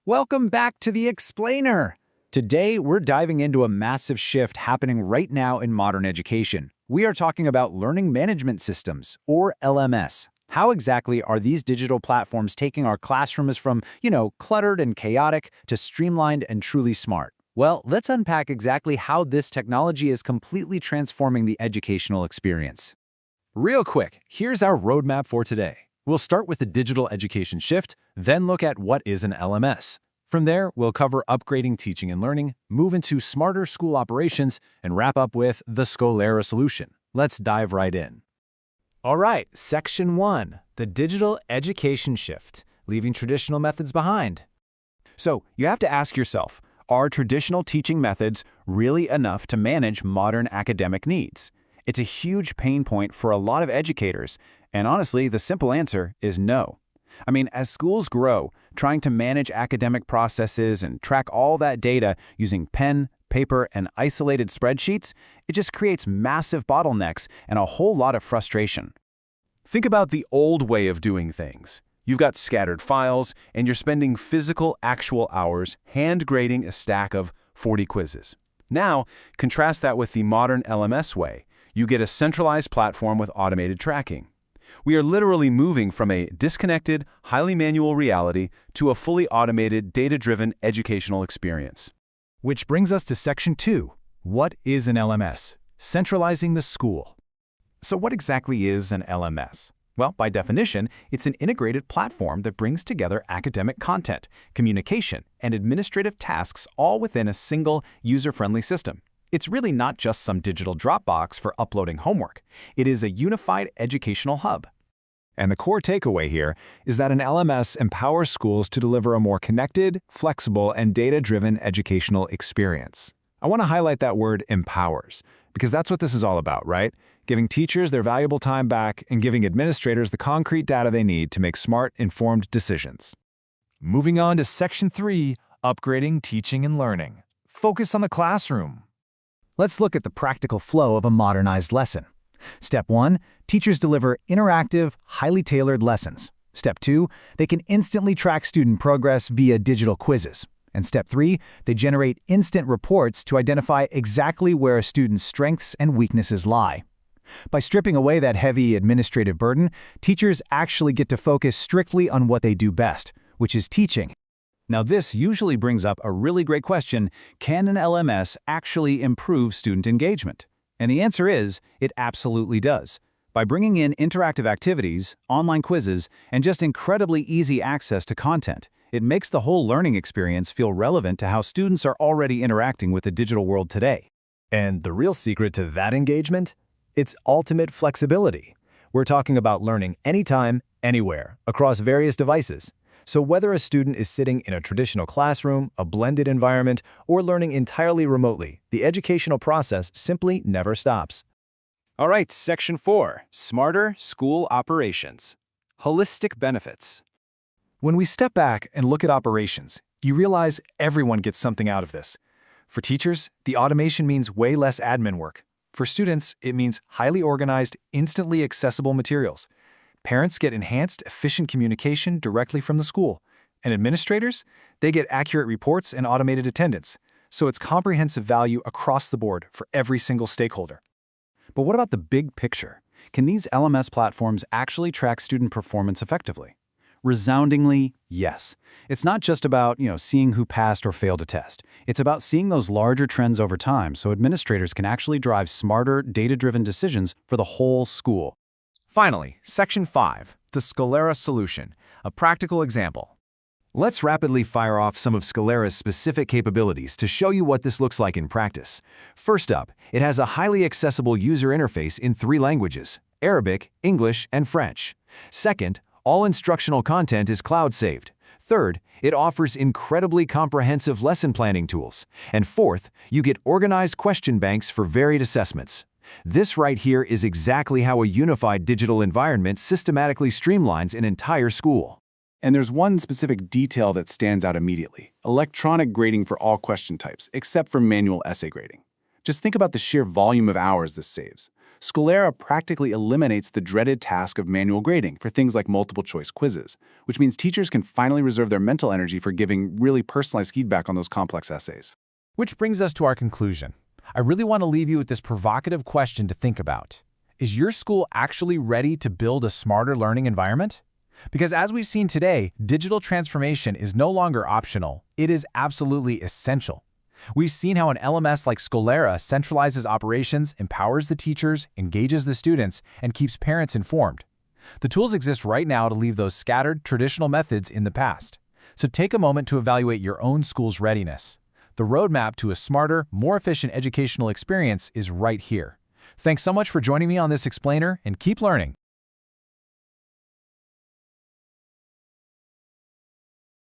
Welcome back to The Explainer. Today, we're diving into a massive shift happening right now in modern education. We are talking about learning management systems, or LMS. How exactly are these digital platforms taking our classrooms from, cluttered and chaotic to streamlined and truly smart? Well, let's unpack exactly how this technology is completely transforming the educational experience. Real quick, here's our roadmap for today. We'll start with the digital education shift, then look at what is an LMS. From there, we'll cover upgrading teaching and learning, move into smarter school operations, and wrap up with the Skolera solution. Let's dive right in. All right, Section 1, the digital education shift, leaving traditional methods behind. So, you have to ask yourself, are traditional teaching methods really enough to manage modern academic needs? It's a huge pain point for a lot of educators, and honestly, the simple answer is no. As schools grow, trying to manage academic processes and track all that data using pen, paper, and isolated spreadsheets, it just creates massive bottlenecks and a whole lot of frustration. Think about the old way of doing things. You've got scattered files, and you're spending physical, actual hours hand-grading a stack of 40 quizzes. Now, contrast that with the modern LMS way. You get a centralized platform with automated tracking. We are literally moving from a disconnected, highly manual reality to a fully automated, data-driven educational experience. Which brings us to Section 2. What is an LMS? Centralizing the school. So what exactly is an LMS? Well, by definition, it's an integrated platform that brings together academic content, communication, and administrative tasks all within a single, user-friendly system. It's really not just some digital Dropbox for uploading homework. It is a unified educational hub. And the core takeaway here is that an LMS empowers schools to deliver a more connected, flexible, and data-driven educational experience. I want to highlight that word empowers, because that's what this is all about, right? Giving teachers their valuable time back and giving administrators the concrete data they need to make smart, informed decisions. Moving on to Section 3, upgrading teaching and learning. Focus on the classroom. Let's look at the practical flow of a modernized lesson. Step 1, teachers deliver interactive, highly tailored lessons. Step 2, they can instantly track student progress via digital quizzes. And Step 3, they generate instant reports to identify exactly where a student's strengths and weaknesses lie. By stripping away that heavy administrative burden, teachers actually get to focus strictly on what they do best, which is teaching. Now, this usually brings up a really great question: can an LMS actually improve student engagement? And the answer is, it absolutely does. By bringing in interactive activities, online quizzes, and just incredibly easy access to content, it makes the whole learning experience feel relevant to how students are already interacting with the digital world today. And the real secret to that engagement? It's ultimate flexibility. We're talking about learning anytime, anywhere, across various devices. So whether a student is sitting in a traditional classroom, a blended environment, or learning entirely remotely, the educational process simply never stops. All right, Section 4, Smarter School Operations. Holistic Benefits. When we step back and look at operations, you realize everyone gets something out of this. For teachers, the automation means way less admin work. For students, it means highly organized, instantly accessible materials. Parents get enhanced, efficient communication directly from the school. And administrators? They get accurate reports and automated attendance. So it's comprehensive value across the board for every single stakeholder. But what about the big picture? Can these LMS platforms actually track student performance effectively? Resoundingly, yes. It's not just about, seeing who passed or failed a test. It's about seeing those larger trends over time so administrators can actually drive smarter, data-driven decisions for the whole school. Finally, Section 5, the Skolera solution, a practical example. Let's rapidly fire off some of Skolera's specific capabilities to show you what this looks like in practice. First up, it has a highly accessible user interface in 3 languages: Arabic, English, and French. Second, all instructional content is cloud-saved. Third, it offers incredibly comprehensive lesson planning tools. And fourth, you get organized question banks for varied assessments. This right here is exactly how a unified digital environment systematically streamlines an entire school. And there's one specific detail that stands out immediately: electronic grading for all question types, except for manual essay grading. Just think about the sheer volume of hours this saves. Skolera practically eliminates the dreaded task of manual grading for things like multiple-choice quizzes, which means teachers can finally reserve their mental energy for giving really personalized feedback on those complex essays. Which brings us to our conclusion. I really want to leave you with this provocative question to think about. Is your school actually ready to build a smarter learning environment? Because as we've seen today, digital transformation is no longer optional. It is absolutely essential. We've seen how an LMS like Skolera centralizes operations, empowers the teachers, engages the students, and keeps parents informed. The tools exist right now to leave those scattered, traditional methods in the past. So take a moment to evaluate your own school's readiness. The roadmap to a smarter, more efficient educational experience is right here. Thanks so much for joining me on this explainer, and keep learning.